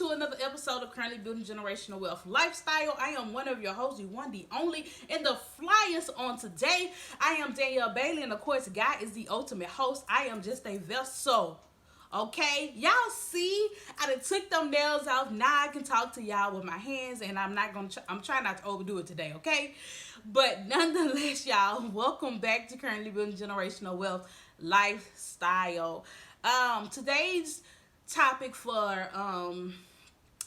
to another episode of Currently Building Generational Wealth Lifestyle. I am one of your hosts, the one, the only, and the flyers on today. I am Danielle Bailey, and of course, God is the ultimate host. I am just a vessel. Okay, y'all see, I done took them nails off. Now I can talk to y'all with my hands, and I'm trying not to overdo it today, okay? But nonetheless, y'all, welcome back to Currently Building Generational Wealth Lifestyle. Today's topic for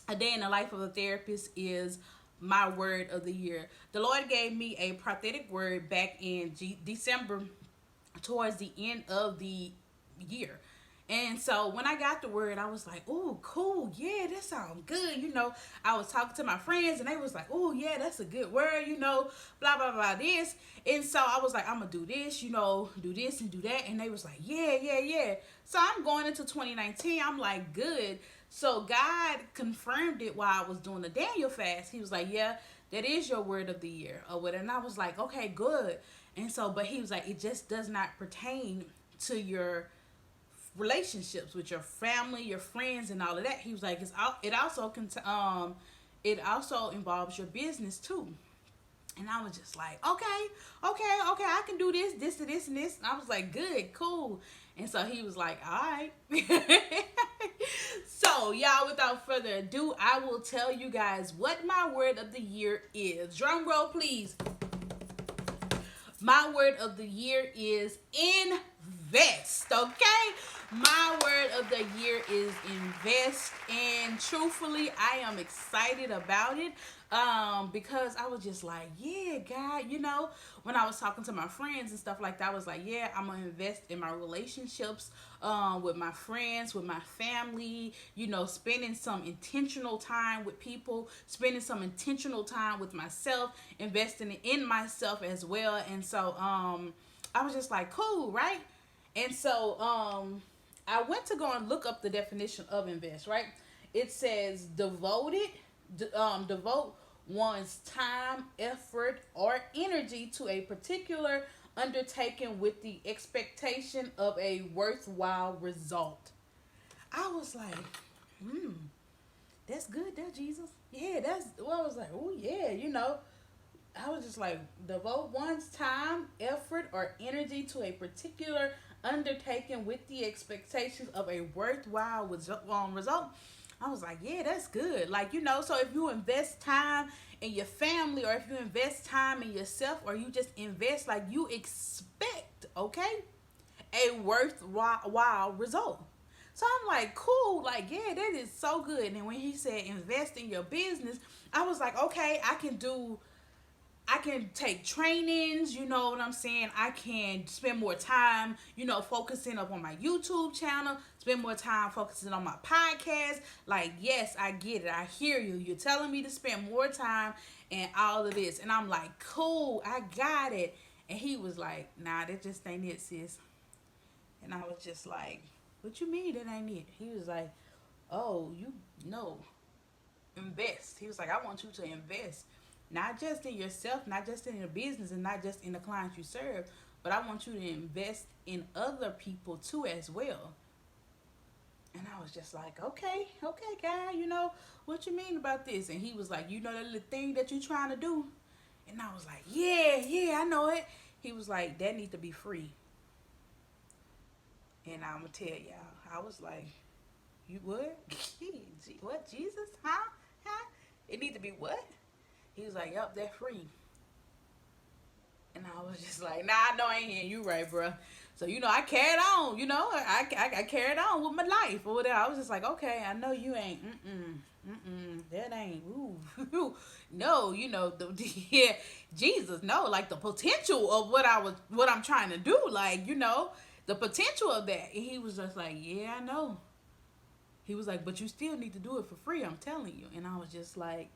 a day in the life of a therapist is my word of the year. The Lord gave me a prophetic word back in December, towards the end of the year. And so when I got the word, I was like, oh, cool. Yeah, that sounds good. I was talking to my friends and they was like, oh, yeah, that's a good word, blah, blah, blah, this. And so I was like, I'm going to do this, do this and do that. And they was like, yeah, yeah, yeah. So I'm going into 2019. I'm like, good. So God confirmed it while I was doing the Daniel fast. He was like, yeah, that is your word of the year or whatever. And I was like, okay, good. And so, but he was like, it just does not pertain to your relationships with your family, your friends, and all of that. He was like, it also involves your business too. And I was just like, okay, I can do this, and this, and this. And I was like, good, cool. And so he was like, all right. So, y'all, without further ado, I will tell you guys what my word of the year is. Drum roll, please. My word of the year is invest, okay? My word of the year is invest, and truthfully, I am excited about it because I was just like, yeah, God, when I was talking to my friends and stuff like that, I was like, yeah, I'm going to invest in my relationships with my friends, with my family, spending some intentional time with people, spending some intentional time with myself, investing in myself as well. And so I was just like, cool, right? And so I went to go and look up the definition of invest, right? It says devote one's time, effort, or energy to a particular undertaking with the expectation of a worthwhile result. I was like, that's good, that Jesus. Yeah, I was like, oh yeah, I was just like, devote one's time, effort, or energy to a particular undertaking with the expectations of a worthwhile result. I was like, yeah, that's good. Like, so if you invest time in your family, or if you invest time in yourself, or you just invest, like, you expect, okay, a worthwhile result. So I'm like, cool, like, yeah, that is so good. And then when he said invest in your business, I was like, okay, I can take trainings, you know what I'm saying? I can spend more time, focusing up on my YouTube channel, spend more time focusing on my podcast. Like, yes, I get it. I hear you. You're telling me to spend more time and all of this. And I'm like, cool, I got it. And he was like, nah, that just ain't it, sis. And I was just like, what you mean that ain't it? He was like, oh, invest. He was like, I want you to invest. Not just in yourself, not just in your business, and not just in the clients you serve, but I want you to invest in other people too as well. And I was just like, okay, God, what you mean about this? And he was like, that little thing that you trying to do? And I was like, yeah, I know it. He was like, that needs to be free. And I'm going to tell y'all, I was like, you what? What, Jesus? Huh? It need to be what? He was like, yup, that free. And I was just like, nah, I know I ain't hearing you right, bro. So, I carried on, I carried on with my life or whatever. I was just like, okay, I know you ain't, that ain't, ooh, no, yeah, Jesus, no, like the potential of what I'm trying to do, like, the potential of that. And he was just like, yeah, I know. He was like, but you still need to do it for free, I'm telling you. And I was just like,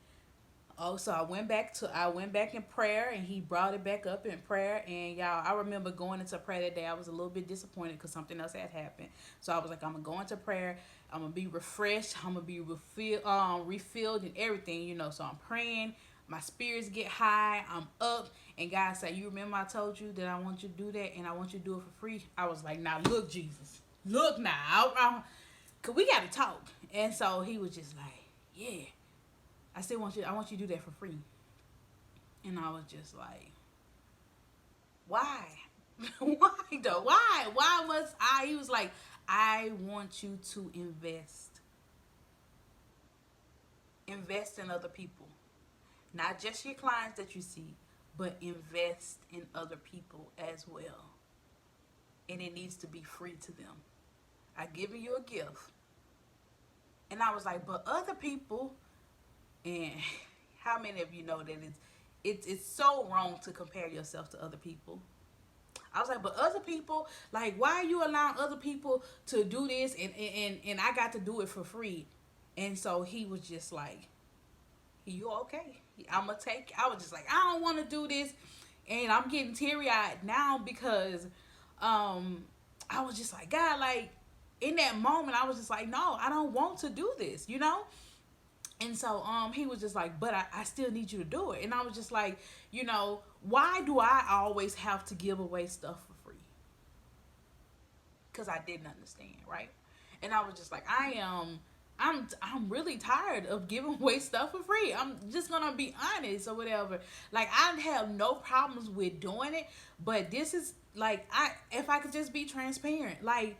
oh, so I went back in prayer, and he brought it back up in prayer. And y'all, I remember going into prayer that day. I was a little bit disappointed because something else had happened. So I was like, I'm gonna go into prayer. I'm gonna be refreshed. I'm gonna be refilled and everything, So I'm praying. My spirits get high. I'm up, and God said, "You remember I told you that I want you to do that, and I want you to do it for free." I was like, "Now look, Jesus, look now, cause we gotta talk." And so he was just like, yeah, I still want you. I want you to do that for free. And I was just like, why? Why though? Why? Why was I? He was like, I want you to invest in other people, not just your clients that you see, but invest in other people as well. And it needs to be free to them. I given you a gift. And I was like, but other people, and how many of you know that it's so wrong to compare yourself to other people? I was like, but other people, like, why are you allowing other people to do this and I got to do it for free? And so he was just like, you okay? I'm gonna take. I was just like, I don't want to do this, and I'm getting teary eyed now because, I was just like, God, like, in that moment, I was just like, no, I don't want to do this, you know. And so he was just like, but I still need you to do it. And I was just like, why do I always have to give away stuff for free? Because I didn't understand, right? And I was just like, I'm really tired of giving away stuff for free. I'm just gonna be honest or whatever. Like, I have no problems with doing it, but this is like, if I could just be transparent, like,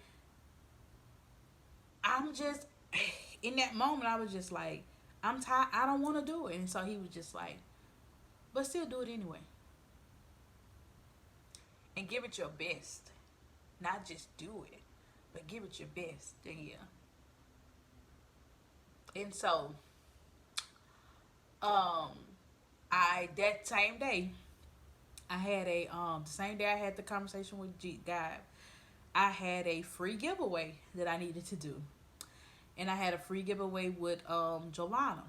I'm just in that moment I was just like, I'm tired. I don't want to do it. And so he was just like, but still do it anyway. And give it your best. Not just do it, but give it your best. Yeah. And so, um, that same day, I had the same day I had the conversation with God, I had a free giveaway that I needed to do. And I had a free giveaway with Jolana.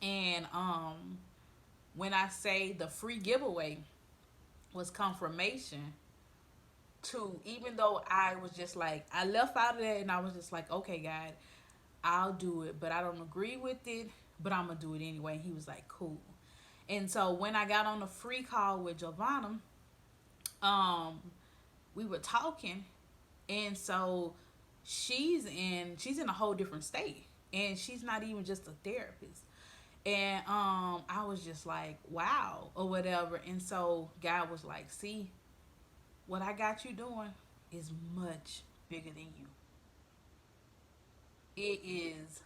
And when I say the free giveaway was confirmation to, even though I was just like, I left out of that and I was just like, okay, God, I'll do it, but I don't agree with it, but I'm gonna do it anyway. And he was like, cool. And so when I got on the free call with Giovanna, um, we were talking, and so she's in a whole different state, and she's not even just a therapist. And I was just like, wow, or whatever. And so God was like, see, what I got you doing is much bigger than you. It is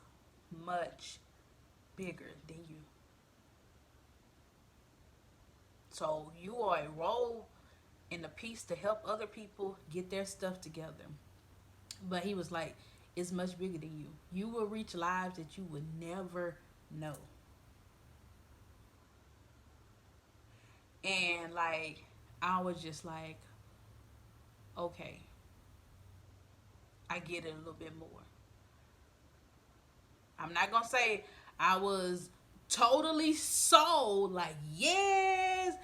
much bigger than you. So you are a role in the piece to help other people get their stuff together. But he was like, it's much bigger than you. You will reach lives that you would never know. And like, I was just like, okay, I get it a little bit more. I'm not gonna say I was totally sold, like, yes,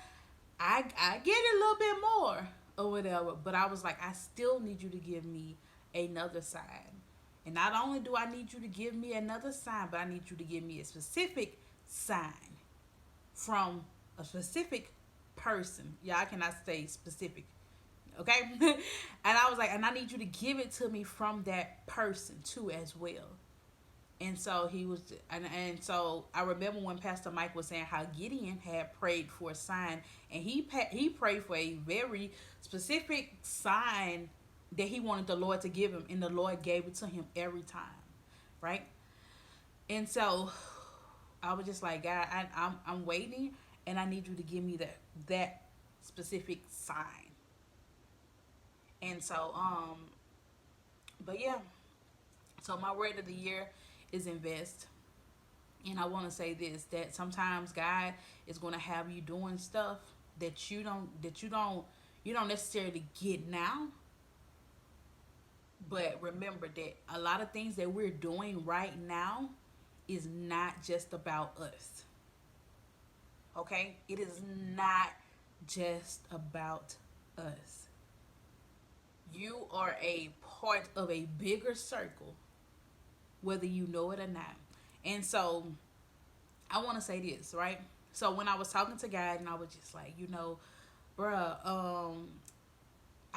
I get it a little bit more or whatever. But I was like, I still need you to give me another sign. And not only do I need you to give me another sign, but I need you to give me a specific sign from a specific person. Yeah, I cannot say specific. Okay? And I was like, and I need you to give it to me from that person too as well. And so he was, and so I remember when Pastor Mike was saying how Gideon had prayed for a sign, and he prayed for a very specific sign that he wanted the Lord to give him, and the Lord gave it to him every time, right? And so I was just like, God, I'm waiting, and I need you to give me that specific sign. And so but yeah, so my word of the year is invest. And I want to say this, that sometimes God is going to have you doing stuff that you don't necessarily get now. But remember that a lot of things that we're doing right now is not just about us. Okay? It is not just about us. You are a part of a bigger circle, whether you know it or not. And so I want to say this, right? So when I was talking to God, and I was just like, bruh,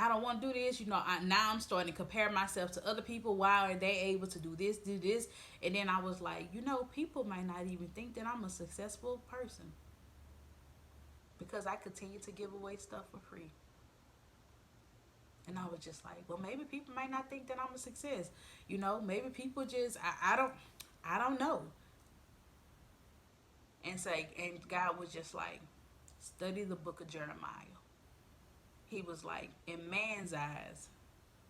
I don't want to do this. You know, now I'm starting to compare myself to other people. Why are they able to do this, do this? And then I was like, you know, people might not even think that I'm a successful person because I continue to give away stuff for free. And I was just like, well, maybe people might not think that I'm a success. You know, maybe people just, I don't know. And say, and God was just like, study the book of Jeremiah. He was like, in man's eyes,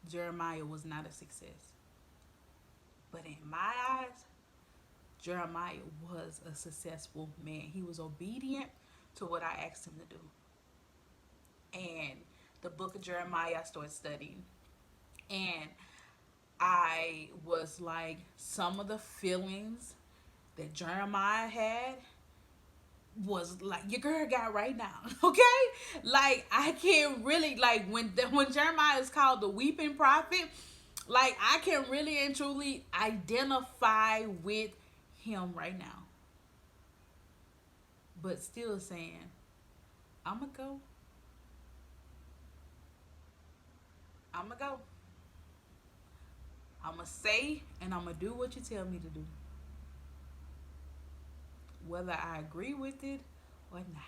Jeremiah was not a success. But in my eyes, Jeremiah was a successful man. He was obedient to what I asked him to do. And the book of Jeremiah, I started studying. And I was like, some of the feelings that Jeremiah had was like your girl got right now. Okay, like I can't really like when Jeremiah is called the weeping prophet, like I can really and truly identify with him right now, but still saying I'ma go, I'ma go, I'ma say, and I'ma do what you tell me to do, whether I agree with it or not.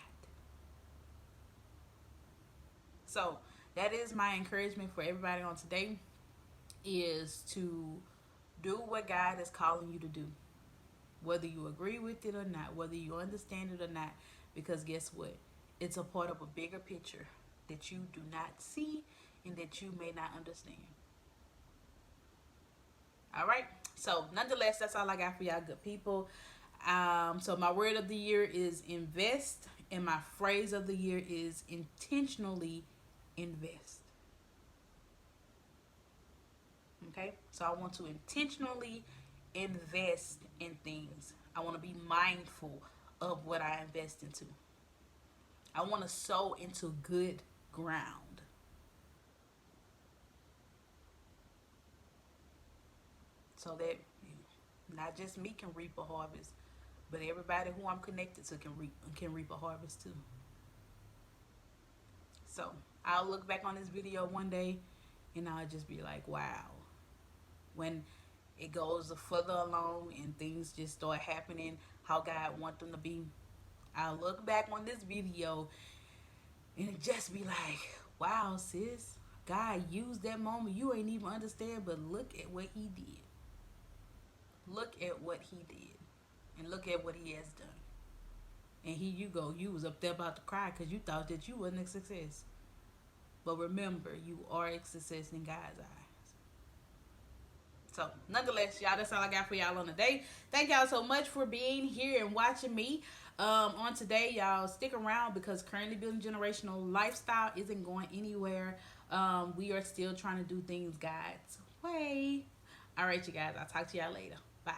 So that is my encouragement for everybody on today, is to do what God is calling you to do, whether you agree with it or not, whether you understand it or not, because guess what? It's a part of a bigger picture that you do not see and that you may not understand. All right. So nonetheless, that's all I got for y'all good people. So my word of the year is invest, and my phrase of the year is intentionally invest. Okay, so I want to intentionally invest in things. I want to be mindful of what I invest into. I want to sow into good ground. So that not just me can reap a harvest, but everybody who I'm connected to can reap a harvest too. So I'll look back on this video one day and I'll just be like, wow. When it goes further along and things just start happening how God wants them to be, I'll look back on this video and it just be like, wow, sis, God used that moment. You ain't even understand, but look at what he did. Look at what he did. And look at what he has done. And here you go. You was up there about to cry because you thought that you wasn't a success. But remember, you are a success in God's eyes. So, nonetheless, y'all, that's all I got for y'all on the day. Thank y'all so much for being here and watching me. On today, y'all, stick around because currently building generational lifestyle isn't going anywhere. We are still trying to do things God's way. All right, you guys. I'll talk to y'all later. Bye.